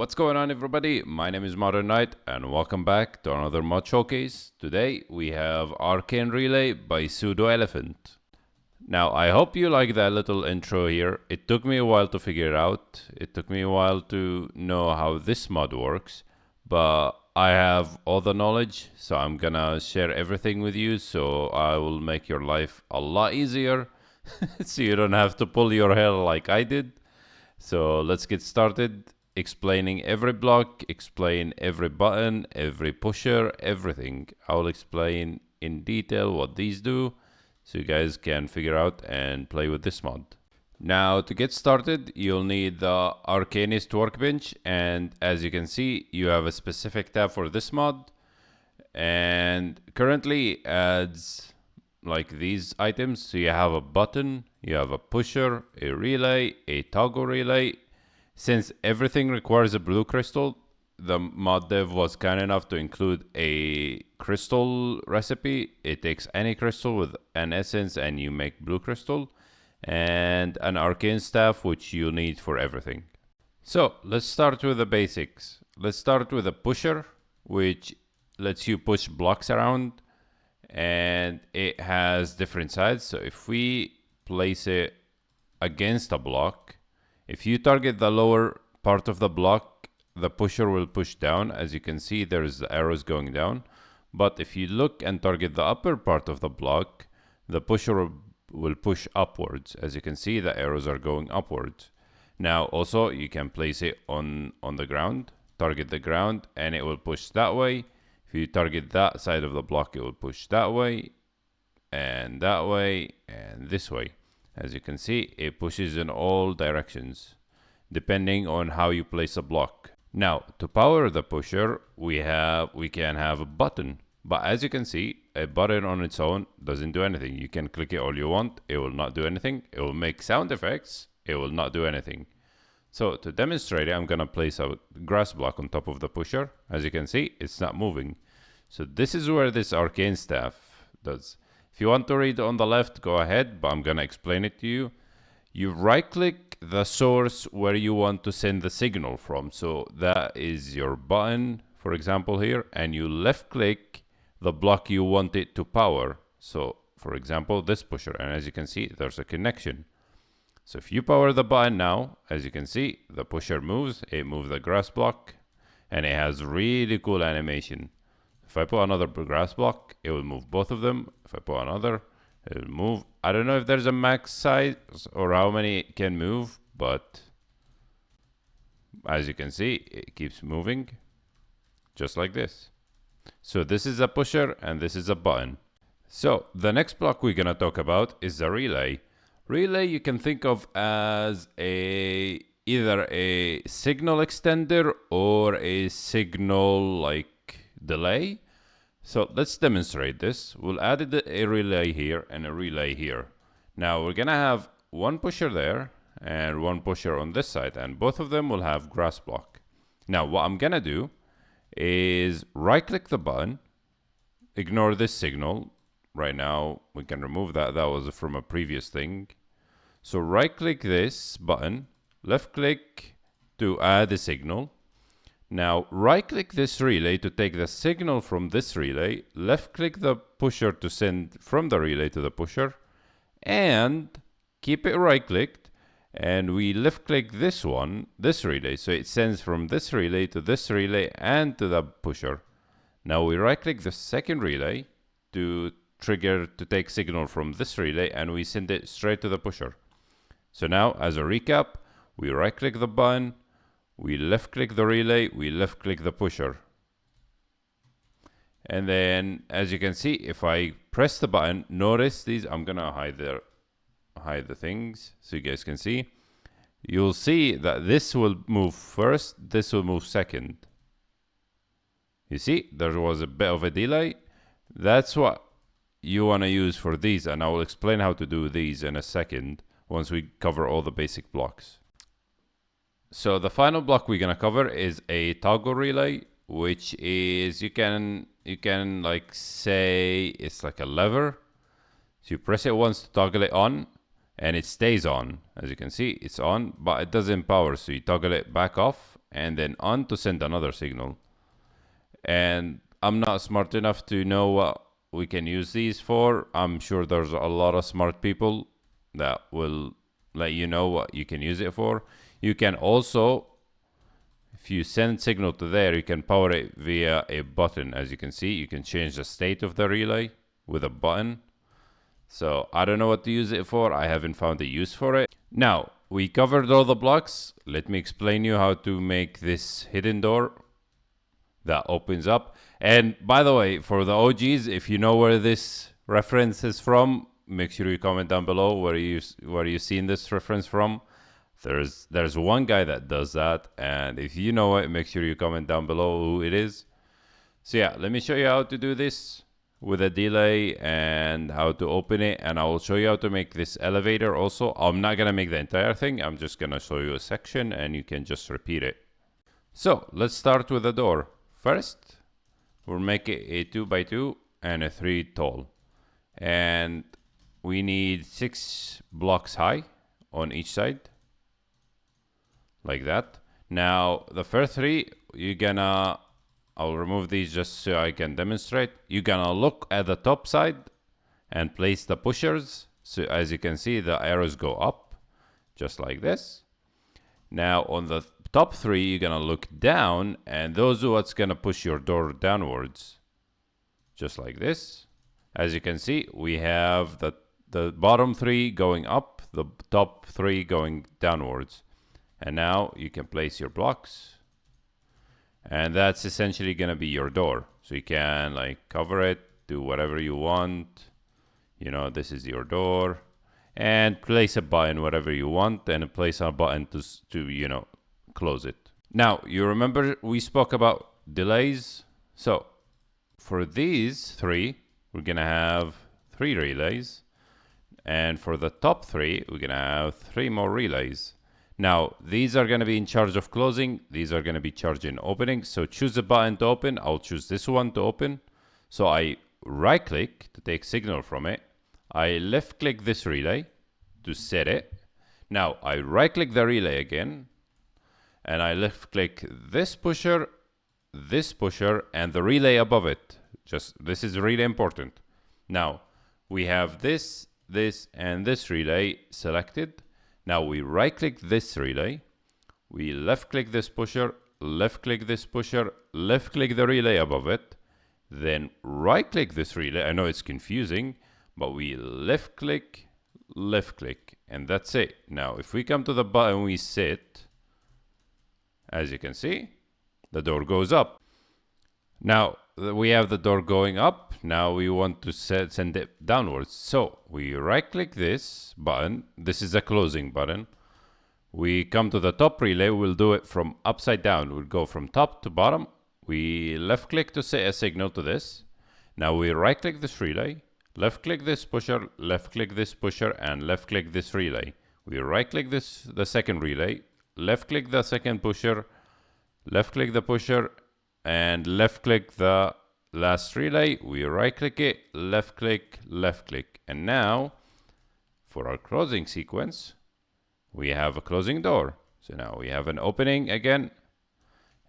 What's going on, everybody? My name is ModernKnight and welcome back to another mod showcase. Today we have Arcane Relay by Pseudo Elephant. Now I hope you like that little intro here. It took me a while to figure it out. It took me a while to know how this mod works, but I have all the knowledge, so I'm gonna share everything with you, so I will make your life a lot easier so you don't have to pull your hair like I did. So let's get started explaining every block, explain every button, every pusher, everything. I'll explain in detail what these do so you guys can figure out and play with this mod. Now to get started, you'll need the Arcanist workbench, and as you can see, you have a specific tab for this mod, and currently adds like these items. So you have a button, you have a pusher, a relay, a toggle relay. Since everything requires a blue crystal, the mod dev was kind enough to include a crystal recipe. It takes any crystal with an essence and you make blue crystal, and an arcane staff, which you need for everything. So let's start with the basics. Let's start with a pusher, which lets you push blocks around, and it has different sides. So if we place it against a block, if you target the lower part of the block, the pusher will push down. As you can see, there's the arrows going down. But if you look and target the upper part of the block, the pusher will push upwards. As you can see, the arrows are going upwards. Now, also, you can place it on the ground, target the ground, and it will push that way. If you target that side of the block, it will push that way, and this way. As you can see, it pushes in all directions, depending on how you place a block. Now, to power the pusher, we can have a button. But as you can see, a button on its own doesn't do anything. You can click it all you want, it will not do anything. It will make sound effects, it will not do anything. So to demonstrate it, I'm gonna place a grass block on top of the pusher. As you can see, it's not moving. So this is where this arcane staff does. If you want to read on the left, go ahead, but I'm gonna explain it to you. You right click the source where you want to send the signal from. So that is your button, for example here, and you left click the block you want it to power. So for example, this pusher, and as you can see, there's a connection. So if you power the button now, as you can see, the pusher moves, it moves the grass block, and it has really cool animation. If I put another grass block, it will move both of them. If I put another, it will move. I don't know if there's a max size or how many it can move, but as you can see, it keeps moving just like this. So this is a pusher and this is a button. So the next block we're gonna talk about is the relay. Relay you can think of as either a signal extender or a signal like delay. So let's demonstrate this. We'll add a relay here and a relay here. Now we're gonna have one pusher there and one pusher on this side, and both of them will have grass block. Now what I'm gonna do is right click the button, ignore this signal. Right now we can remove that was from a previous thing. So right click this button, left click to add a signal. Now right click this relay to take the signal from this relay, left click the pusher to send from the relay to the pusher, and keep it right clicked, and we left click this relay, so it sends from this relay to this relay and to the pusher. Now we right click the second relay to trigger to take signal from this relay, and we send it straight to the pusher. So now as a recap, we right click the button, we left click the relay, we left click the pusher. And then as you can see, if I press the button, notice these, I'm gonna hide the things so you guys can see. You'll see that this will move first, this will move second. You see, there was a bit of a delay. That's what you wanna use for these, and I will explain how to do these in a second once we cover all the basic blocks. So the final block we're gonna cover is a toggle relay, which is you can like say it's like a lever. So you press it once to toggle it on, and it stays on. As you can see, it's on, but it doesn't power. So you toggle it back off, and then on to send another signal. And I'm not smart enough to know what we can use these for. I'm sure there's a lot of smart people that will let you know what you can use it for. You can also, if you send signal to there, you can power it via a button. As you can see, you can change the state of the relay with a button. So I don't know what to use it for. I haven't found a use for it. Now, we covered all the blocks. Let me explain you how to make this hidden door that opens up. And by the way, for the OGs, if you know where this reference is from, make sure you comment down below where you seen this reference from. There's one guy that does that, and if you know it, make sure you comment down below who it is. So yeah, let me show you how to do this with a delay and how to open it, and I will show you how to make this elevator also. I'm not gonna make the entire thing, I'm just gonna show you a section and you can just repeat it. So let's start with the door. First, we'll make it a 2x2 and a 3 tall, and we need 6 blocks high on each side, like that. Now the first 3, I'll remove these just so I can demonstrate. You're gonna look at the top side and place the pushers. So as you can see, the arrows go up, just like this. Now on the top 3, you're gonna look down, and those are what's gonna push your door downwards, just like this. As you can see, we have the bottom 3 going up, the top 3 going downwards. And now you can place your blocks, and that's essentially gonna be your door. So you can like cover it, do whatever you want. You know, this is your door, and place a button whatever you want, and place a button to you know, close it. Now you remember we spoke about delays. So for these 3, we're gonna have 3 relays, and for the top 3, we're gonna have 3 more relays. Now, these are going to be in charge of closing. These are going to be charged in opening. So choose a button to open. I'll choose this one to open. So I right click to take signal from it. I left click this relay to set it. Now I right click the relay again, and I left click this pusher, and the relay above it. This is really important. Now we have this, and this relay selected. Now we right click this relay, we left click this pusher, left click this pusher, left click the relay above it, then right click this relay. I know it's confusing, but we left click, and that's it. Now if we come to the button we set, as you can see, the door goes up. Now we have the door going up. Now we want to send it downwards. So we right click this button. This is a closing button. We come to the top relay. We'll do it from upside down. We'll go from top to bottom. We left click to set a signal to this. Now we right click this relay, left click this pusher, left click this pusher, and left click this relay. We right click the second relay, left click the second pusher, left click the pusher, and left click the last relay. We right click it, left click. And now for our closing sequence, we have a closing door. So now we have an opening again,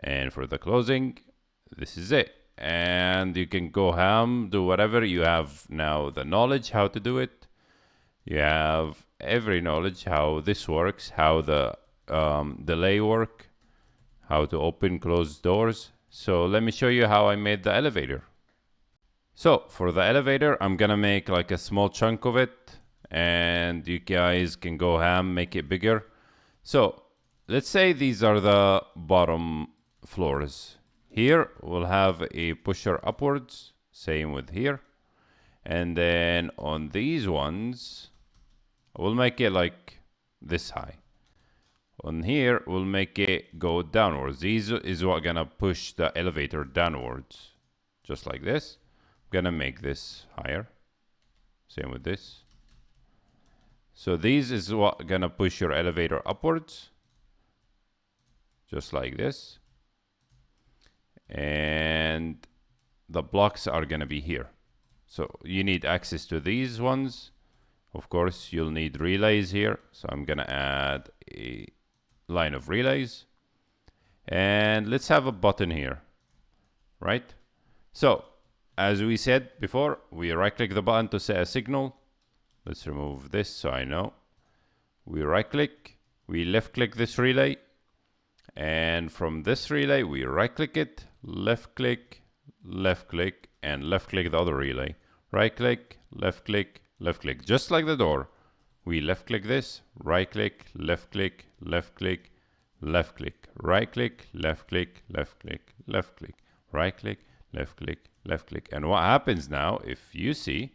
and for the closing, this is it. And you can go ham, do whatever. You have now the knowledge how to do it. You have every knowledge how this works, how the delay work, how to open, close doors. So let me show you how I made the elevator. So for the elevator, I'm gonna make like a small chunk of it, and you guys can go ham, make it bigger. So let's say these are the bottom floors. Here we'll have a pusher upwards, same with here. And then on these ones, we'll make it like this high. On here, we'll make it go downwards. These is what gonna push the elevator downwards, just like this. I'm gonna make this higher. Same with this. So these is what gonna push your elevator upwards, just like this. And the blocks are gonna be here. So you need access to these ones. Of course, you'll need relays here. So I'm gonna add a line of relays. And let's have a button here, right? So as we said before, we right click the button to set a signal. Let's remove this so I know. We right click, we left click this relay, and from this relay we right click it, left click, and left click the other relay. Right click, left click, just like the door. We left click this, right click, left click, right click, left click, right click, left click. And what happens now, if you see,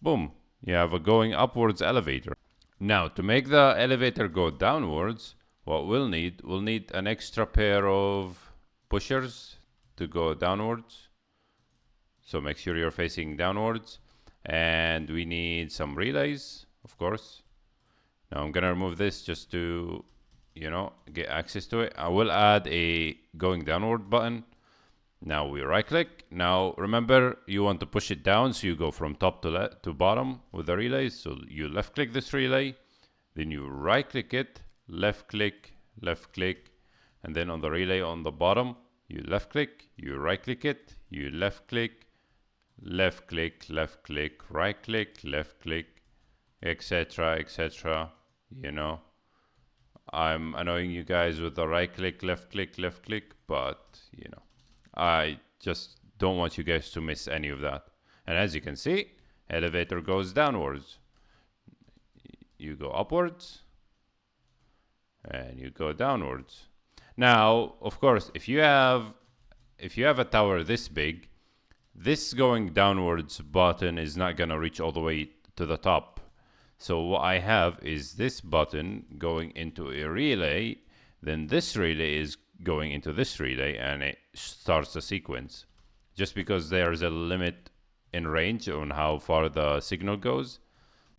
boom, you have a going upwards elevator. Now, to make the elevator go downwards, what we'll need an extra pair of pushers to go downwards. So make sure you're facing downwards. And we need some relays, of course. Now I'm gonna remove this just to, get access to it. I will add a going downward button. Now we right click. Now remember, you want to push it down, so you go from top to bottom with the relays. So you left click this relay, then you right click it, left click, and then on the relay on the bottom, you left click, you right click it, you left click, right click, left click, etc. I'm annoying you guys with the right click, left click, but I just don't want you guys to miss any of that. And as you can see, elevator goes downwards. You go upwards and you go downwards. Now, of course, if you have a tower this big, this going downwards button is not gonna reach all the way to the top. So what I have is this button going into a relay, then this relay is going into this relay, and it starts a sequence. Just because there's a limit in range on how far the signal goes.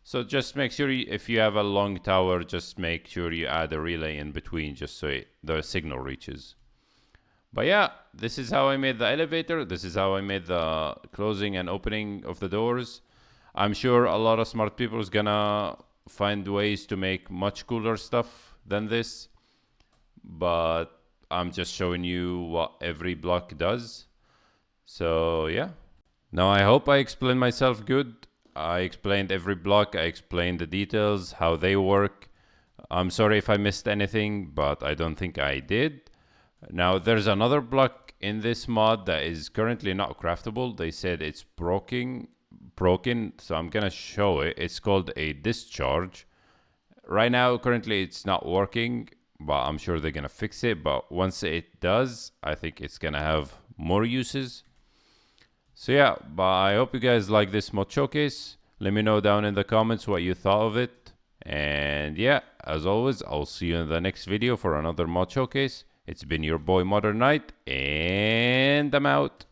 So just make sure if you have a long tower, just make sure you add a relay in between, just so the signal reaches. But yeah, this is how I made the elevator. This is how I made the closing and opening of the doors. I'm sure a lot of smart people is gonna find ways to make much cooler stuff than this, but I'm just showing you what every block does. So yeah. Now I hope I explained myself good. I explained every block, I explained the details, how they work. I'm sorry if I missed anything, but I don't think I did. Now there's another block in this mod that is currently not craftable. They said it's broken, so I'm gonna show it. It's called a discharge. Right now, currently it's not working, but I'm sure they're gonna fix it. But once it does, I think it's gonna have more uses. So yeah, but I hope you guys like this mod showcase. Let me know down in the comments what you thought of it. And yeah, as always, I'll see you in the next video for another mod showcase. It's been your boy ModernKnight, and I'm out.